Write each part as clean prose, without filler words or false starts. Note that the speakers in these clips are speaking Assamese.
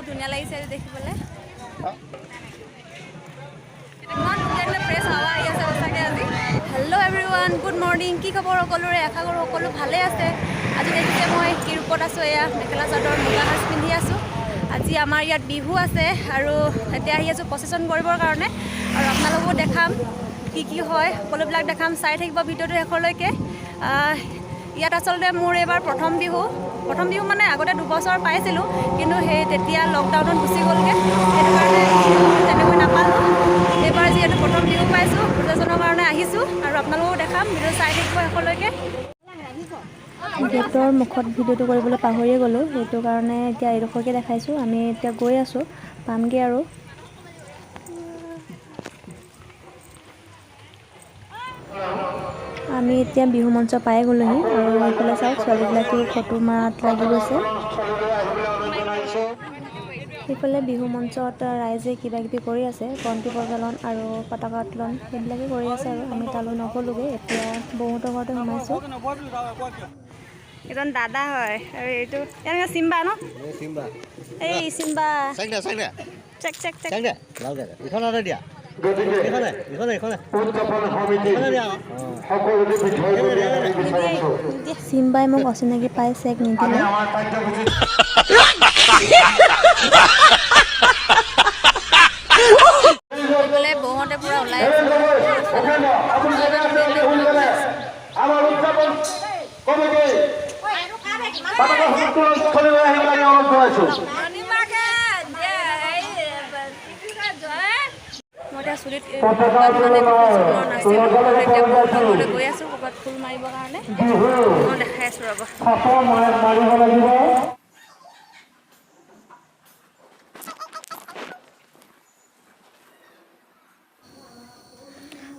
বহুত ধুনীয়া লাগিছে দেখিবলৈ ইমান ধুনীয়া ফ্ৰেছ হাৱা আহি আছে সঁচাকৈ আজি হেল্ল' এভৰিৱান গুড মৰ্ণিং কি খবৰ সকলোৰে আশা কৰোঁ সকলো ভালে আছে আজি দেখিছে মই কি ৰূপত আছোঁ এয়া মেখেলা চাদৰ মুগা সাজ পিন্ধি আছোঁ আজি আমাৰ ইয়াত বিহু আছে আৰু এতিয়া আহি আছোঁ প্ৰচেছন কৰিবৰ কাৰণে আৰু আপোনালোকো দেখাম কি হয় সকলোবিলাক দেখাম চাই থাকিব ভিডিঅ'টো শেষলৈকে ইয়াত আচলতে মোৰ এইবাৰ প্ৰথম বিহু মানে আগতে 2 বছৰ পাইছিলোঁ কিন্তু সেই তেতিয়া লকডাউনত গুচি গ'লগৈ সেইটো কাৰণে তেনেকৈ নাপালোঁ এইবাৰ যিহেতু প্ৰথম বিহু পাইছোঁ প্ৰচেছনৰ কাৰণে আহিছোঁ আৰু আপোনালোকো দেখাম ভিডিঅ' চাই থাকিব শেষলৈকে গেটৰ মুখত ভিডিঅ'টো কৰিবলৈ পাহৰিয়ে গ'লোঁ সেইটো কাৰণে এতিয়া এইডোখৰকৈ দেখাইছোঁ আমি এতিয়া গৈ আছোঁ পামগৈ আৰু আমি এতিয়া বিহু মঞ্চ পাই গ'লোহি আৰু এইফালে চাওক ছোৱালীবিলাকেও ফটো মাৰাত লাগি গৈছে সেইফালে বিহু মঞ্চত ৰাইজে কিবা কিবি কৰি আছে বন্তি প্ৰজ্বলন আৰু পতাকা উত্তোলন সেইবিলাকে কৰি আছে আৰু আমি তালৈ নগ'লোগৈ এতিয়া বৌহঁতৰ ঘৰতে সোমাইছোঁ এজন দাদা হয় আৰু এইটো চিম্বা ন এই চিম্বা চেক চেক চেক চিম্বাই মোক অচিনাকি পাই চেক নিদিলে বৌহঁতে পুৰা ওলাই মই এতিয়া চুলিত গৈ আছোঁ ক'ৰবাত ফুল মাৰিবৰ কাৰণে মই দেখাই আছোঁ ৰ'ব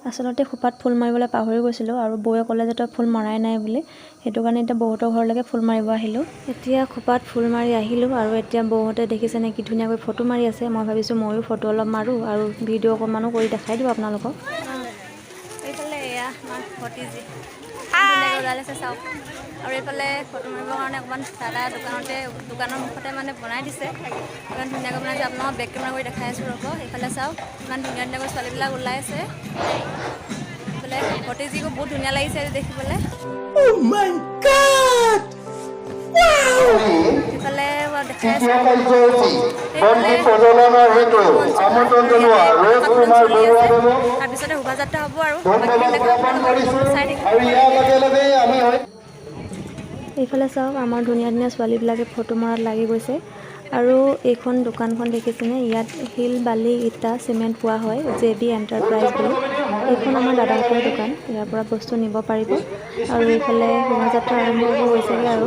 আচলতে খোপাত ফুল মাৰিবলৈ পাহৰি গৈছিলোঁ আৰু বৌয়ে ক'লে যে তই ফুল মৰাই নাই বুলি সেইটো কাৰণে এতিয়া বৌহঁতৰ ঘৰলৈকে ফুল মাৰিব আহিলোঁ এতিয়া খোপাত ফুল মাৰি আহিলোঁ আৰু এতিয়া বৌহঁতে দেখিছেনে কি ধুনীয়াকৈ ফটো মাৰি আছে মই ভাবিছোঁ ময়ো ফটো অলপ মাৰোঁ আৰু ভিডিঅ' অকণমানো কৰি দেখাই দিওঁ আপোনালোকক এইফালে এয়া আমাৰ ভতিজী ধুনীয়াকৈ ওলাই আছে চাওক আৰু এইফালে ফটো মাৰিবৰ কাৰণে অকণমান দাদা দোকানৰ মুখতে মানে বনাই দিছে ইমান ধুনীয়াকৈ বনাইছে আপোনালোকক বেক কেমেৰা কৰি দেখাই আছোঁ ৰ'ব এইফালে চাওক ইমান ধুনীয়াকৈ ছোৱালীবিলাক ওলাই আছে এইফালে ভতিজীকো বহুত ধুনীয়া লাগিছে দেখিবলৈ এইফালে দেখাই আছোঁ তাৰপিছতে শোভাযাত্ৰা হ'ব আৰু চাই থাকিব এইফালে চাওক আমাৰ ধুনীয়া ধুনীয়া ছোৱালীবিলাকে ফটো মৰাত লাগি গৈছে আৰু এইখন দোকানখন দেখিছেনে ইয়াত শিল বালি ইটা চিমেণ্ট পোৱা হয় JB এণ্টাৰপ্ৰাইজ বুলি এইখন আমাৰ দাদাহঁতৰ দোকান ইয়াৰ পৰা বস্তু নিব পাৰিব আৰু এইফালে শোভাযাত্ৰা আৰম্ভ হ'ব হৈছেগৈ আৰু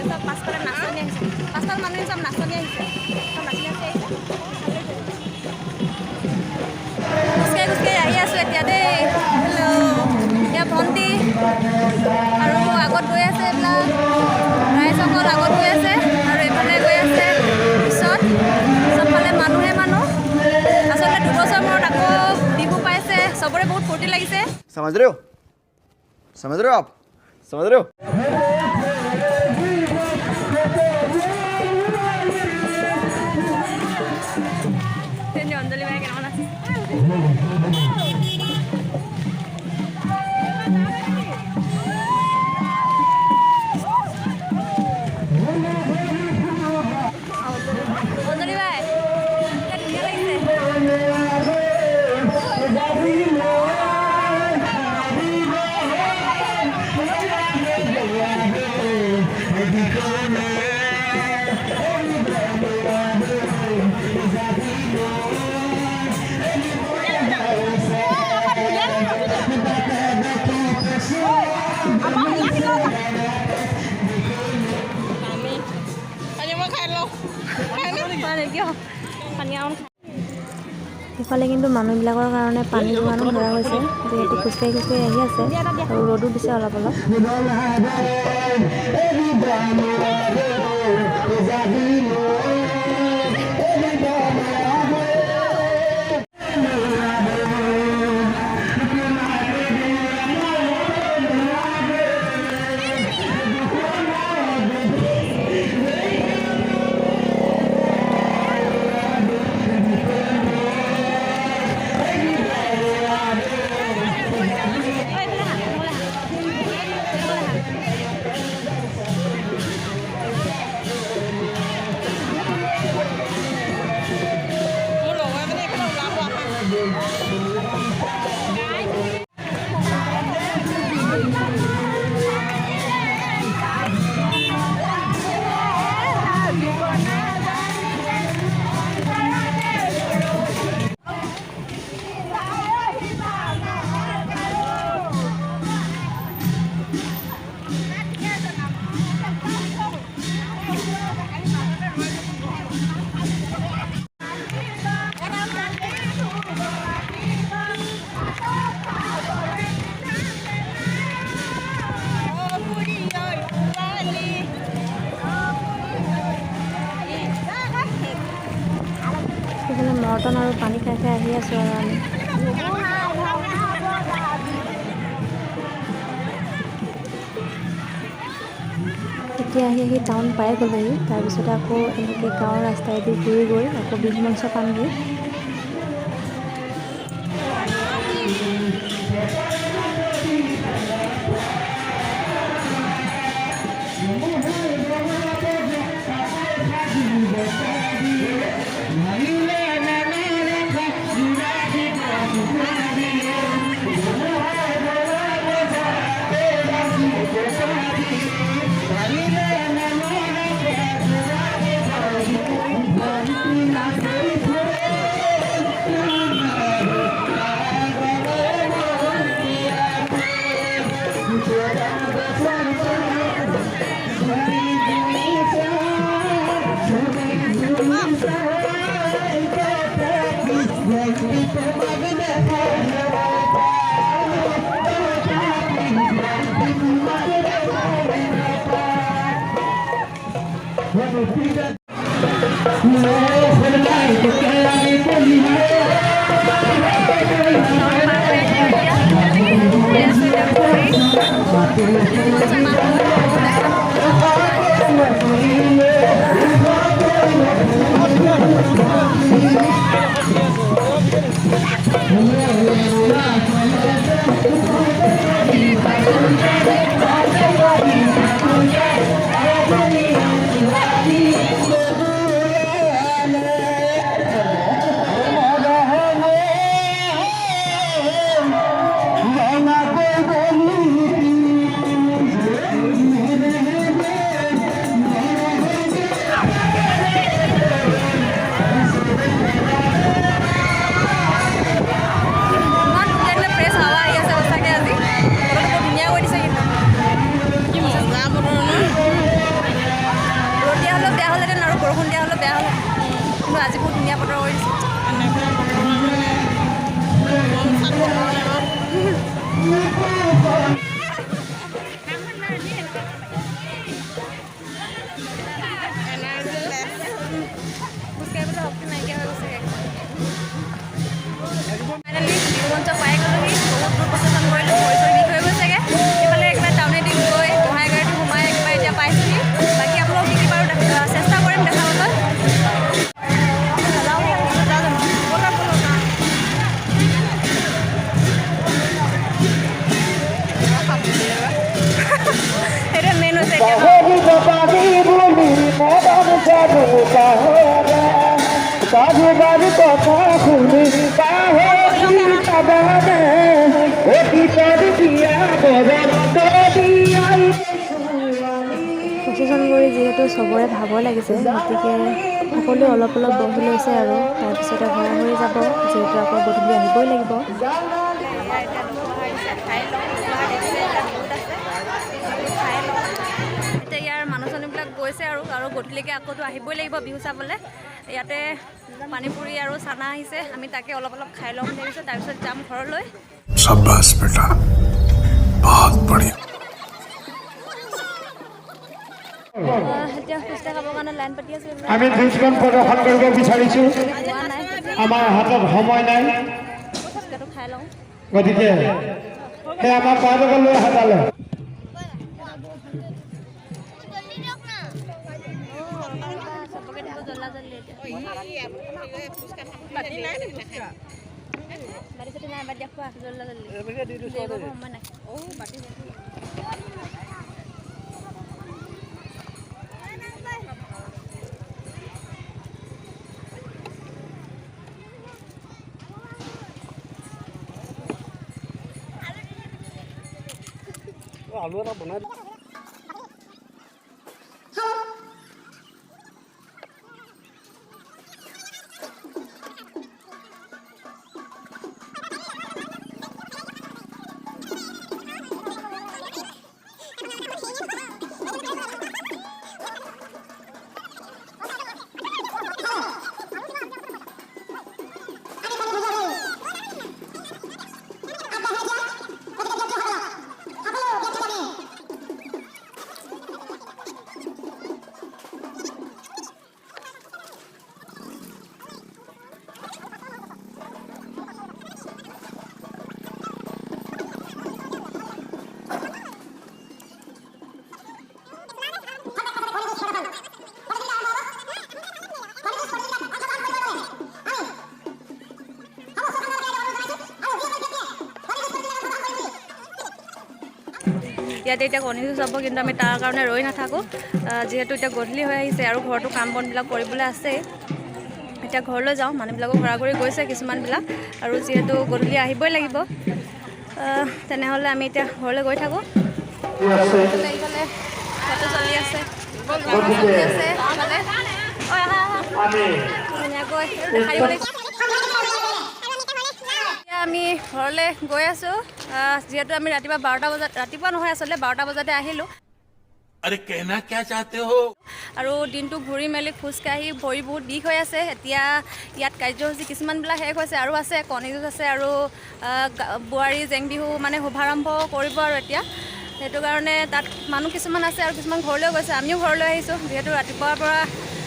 আহিছে চব পাছফালে নাচনি আহিছে পাছফাল মানুহে চব নাচনি আহিছে চব নাচনি আহিছে খোজকাঢ়ি খোজকাঢ়ি আহি আছোঁ এতিয়া দেই হেল্ল' এতিয়া ভণ্টি আৰু আগত গৈ আছে এইবিলাক ৰাইজসকল আগত গৈ আছে আৰু এইফালে গৈ আছে পিছত চবফালে মানুহে মানুহ আচলতে 2 বছৰ মূৰত আকৌ বিহু পাইছে চবৰে বহুত ফূৰ্তি লাগিছে समझ रहे हो आप समझ रहे हो অঞ্জলি বাই কেমন আছে অঞ্জলি বাই ধুনীয়া লাগিছে ইফালে কিন্তু মানুহবিলাকৰ কাৰণে পানী যোগানো ধৰা হৈছে যিহেতু খোজকাঢ়ি খোজকাঢ়ি আহি আছে আৰু ৰ'দো দিছে অলপ অলপ মৰ্টন আৰু পানী খাই খাই আহি আছোঁ আৰু আমি এতিয়া আহি টাউন পাই গ'লোহি তাৰপিছতে আকৌ এনেকৈ গাঁৱৰ ৰাস্তাইদি ঘূৰি গৈ আকৌ বিহু মঞ্চ পামগৈ খোজকাঢ়িবলৈ শক্তি নাইকিয়া হৈ গৈছে। ফাইনেলি বিহু মঞ্চ পাই গ'লোহি। বহুত দূৰ প্ৰচেষ্টা কৰিলোঁ, ভৰি চৰি বিষ হৈ গৈছেগৈ। এইফালে একেবাৰে টাউনেদি গৈ বঙাইগাড়ীটো সোমাই একেবাৰে এতিয়া পাইছোঁহি। বাকী আপোনালোক কি বাৰু চেষ্টা কৰিম দেখাবলৈ। এটা মেইন হৈছে প্ৰচেছন কৰি যিহেতু চবৰে ভাগৰ লাগিছে, গতিকে সকলোৱে অলপ অলপ বহি লৈছে আৰু তাৰপিছতে ঘৰা ঘৰি যাব, যিহেতু আকৌ গধূলি আহিবই লাগিব। এতিয়া ইয়াৰ মানুহ চানুহবিলাক গৈছে আৰু গধূলিকৈ আকৌতো আহিবই লাগিব বিহু চাবলৈ। ইয়াতে পানীপুৰি আৰু চানা আহিছে, আমি তাকে অলপ অলপ খাই ল'ম বুলি ভাবিছোঁ, তাৰপিছত যাম ঘৰলৈ। शाबाश बेटा, बहुत बढ़िया। এতিয়া ফুচকা খাবৰ কাৰণে লাইন পাতি আছোঁ। আমি যুঁজখন প্ৰদৰ্শন কৰিব বিচাৰিছোঁ। হোৱা নাই, আমাৰ হাতত সময় নাই, ফুচকাটো খাই লওঁ। গতিকে সেই আমাৰ পাৰক লৈ হাতালে চবকে দিব জল্লা জল্দি এতিয়া। বাটি চাটি নাই, বাট দিয়া খোৱা জল্লা জল্দি। সময় নাই। আলু এটা বনাই ইয়াতে এতিয়া কণী যুঁজ হ'ব, কিন্তু আমি তাৰ কাৰণে ৰৈ নাথাকোঁ, যিহেতু এতিয়া গধূলি হৈ আহিছে আৰু ঘৰতো কাম বনবিলাক কৰিবলৈ আছেই। এতিয়া ঘৰলৈ যাওঁ, মানুহবিলাকো ঘৰা ঘৰি গৈছে কিছুমানবিলাক, আৰু যিহেতু গধূলি আহিবই লাগিব, তেনেহ'লে আমি এতিয়া ঘৰলৈ গৈ থাকোঁ। এইফালে ফটো চলি আছে, ধুনীয়াকৈ দেখাই দিব লাগিব। আমি ঘৰলৈ গৈ আছোঁ, যিহেতু আমি ৰাতিপুৱা 12টা বজাত, ৰাতিপুৱা নহয় আচলতে 12টা বজাতে আহিলোঁ। अरे कहना क्या चाहते हो? আৰু দিনটো ঘূৰি মেলি খোজকাঢ়ি ভৰি বহুত বিষ হৈ আছে। এতিয়া ইয়াত কাৰ্যসূচী কিছুমানবিলাক শেষ হৈছে, আৰু আছে কণী যুঁজ আছে, আৰু বোৱাৰী জেং বিহু মানে শুভাৰম্ভ কৰিব আৰু এতিয়া। সেইটো কাৰণে তাত মানুহ কিছুমান আছে আৰু কিছুমান ঘৰলৈ গৈছে, আমিও ঘৰলৈ আহিছোঁ, যিহেতু ৰাতিপুৱাৰ পৰা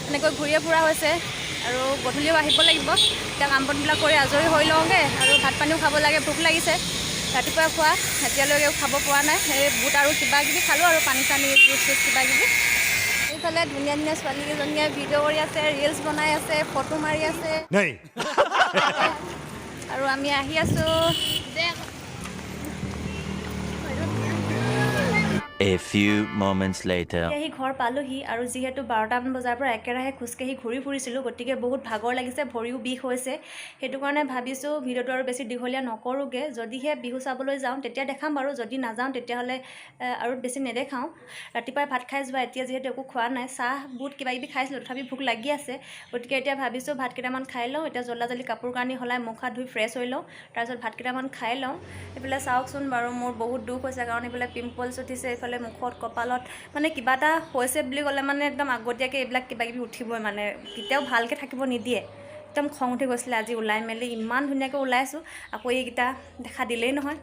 এনেকৈ ঘূৰিয়ে ফুৰা হৈছে আৰু গধূলিও আহিব লাগিব। এতিয়া কাম বনবিলাক কৰি আজৰি হৈ লওঁগৈ, আৰু ভাত পানীও খাব লাগে, ভোক লাগিছে। ৰাতিপুৱা খোৱা এতিয়ালৈকে খাব পৰা নাই, সেই বুট আৰু কিবা কিবি খালোঁ, আৰু পানী চানী জুচ চুচ কিবা কিবি। এইফালে ধুনীয়া ধুনীয়া ছোৱালীকেইজনীয়ে ভিডিঅ' কৰি আছে, ৰিলচ বনাই আছে, ফটো মাৰি আছে, আৰু আমি আহি আছোঁ। A few moments later. আহি ঘৰ পালোহি, আৰু যিহেতু 12টামান বজাৰ পৰা একেৰাহে খোজকাঢ়ি ঘূৰি ফুৰিছিলোঁ, গতিকে বহুত ভাগৰ লাগিছে, ভৰিও বিষ হৈছে। সেইটো কাৰণে ভাবিছোঁ ভিডিঅ'টো আৰু বেছি দীঘলীয়া নকৰোঁগৈ। যদিহে বিহু চাবলৈ যাওঁ তেতিয়া দেখাম বাৰু, যদি নাযাওঁ তেতিয়াহ'লে আৰু বেছি নেদেখাওঁ। ৰাতিপুৱাই ভাত খাই যোৱা, এতিয়া যিহেতু একো খোৱা নাই, চাহ বুট কিবা কিবি খাইছিলোঁ, তথাপি ভোক লাগি আছে। গতিকে এতিয়া ভাবিছোঁ ভাত কেইটামান খাই লওঁ, এতিয়া জল্দা জল্দি কাপোৰ কানি সলাই মুখ হাত ধুই ফ্ৰেছ হৈ লওঁ, তাৰপিছত ভাত কেইটামান খাই লওঁ। এইফালে চাওকচোন বাৰু, মোৰ বহুত দুখ হৈছে, কাৰণ এইফালে পিম্পলছ উঠিছে, এইফালে মুখত কপালত, মানে কিবা এটা হৈছে বুলি ক'লে মানে একদম আগতীয়াকৈ এইবিলাক কিবা কিবি উঠিবই, মানে কেতিয়াও ভালকৈ থাকিব নিদিয়ে। একদম খং উঠি গৈছিলে আজি ওলাই মেলি, ইমান ধুনীয়াকৈ ওলাইছোঁ, আকৌ এইকেইটা দেখা দিলেই নহয়।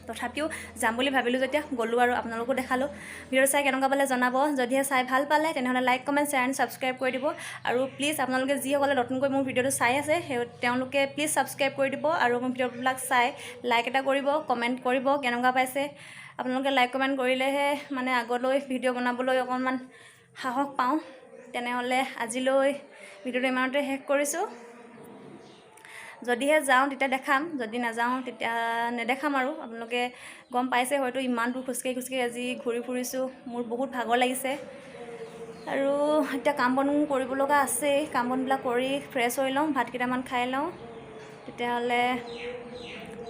তথাপিও যাম বুলি ভাবিলোঁ যেতিয়া গ'লোঁ আৰু আপোনালোকো দেখালোঁ ভিডিঅ' চাই কেনেকুৱা পালে জনাব যদিহে চাই ভাল পালে তেনেহ'লে like comment share and subscribe কৰি দিব আৰু প্লিজ আপোনালোকে যিসকলে নতুনকৈ মোৰ ভিডিঅ'টো চাই আছে তেওঁলোকে প্লিজ ছাবস্ক্ৰাইব কৰি দিব আৰু মোৰ ভিডিঅ'বিলাক চাই লাইক এটা কৰিব কমেণ্ট কৰিব কেনেকুৱা পাইছে আপোনালোকে লাইক কমেণ্ট কৰিলেহে মানে আগলৈ ভিডিঅ' বনাবলৈ অকণমান সাহস পাওঁ তেনেহ'লে আজিলৈ ভিডিঅ'টো ইমানতে শেষ কৰিছোঁ যদিহে যাওঁ তেতিয়া দেখাম যদি নাযাওঁ তেতিয়া নেদেখাম আৰু আপোনালোকে গম পাইছে হয়তো ইমান দূৰ খোজকাঢ়ি আজি ঘূৰি ফুৰিছোঁ মোৰ বহুত ভাগৰ লাগিছে আৰু এতিয়া কাম বন কৰিব লগা আছেই কাম বনবিলাক কৰি ফ্ৰেছ হৈ লওঁ ভাত কেইটামান খাই লওঁ তেতিয়াহ'লে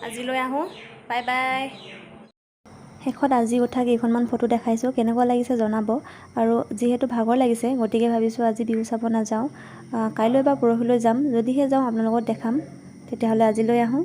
আজিলৈ আহোঁ বাই বাই শেষত আজি উঠা কেইখনমান ফটো দেখাইছোঁ কেনেকুৱা লাগিছে জনাব আৰু যিহেতু ভাগৰ লাগিছে গতিকে ভাবিছোঁ আজি বিহু চাব নাযাওঁ কাইলৈ বা পৰহিলৈ যাম যদিহে যাওঁ আপোনালোকক দেখাম তেতিয়াহ'লে আজিলৈ আহোঁ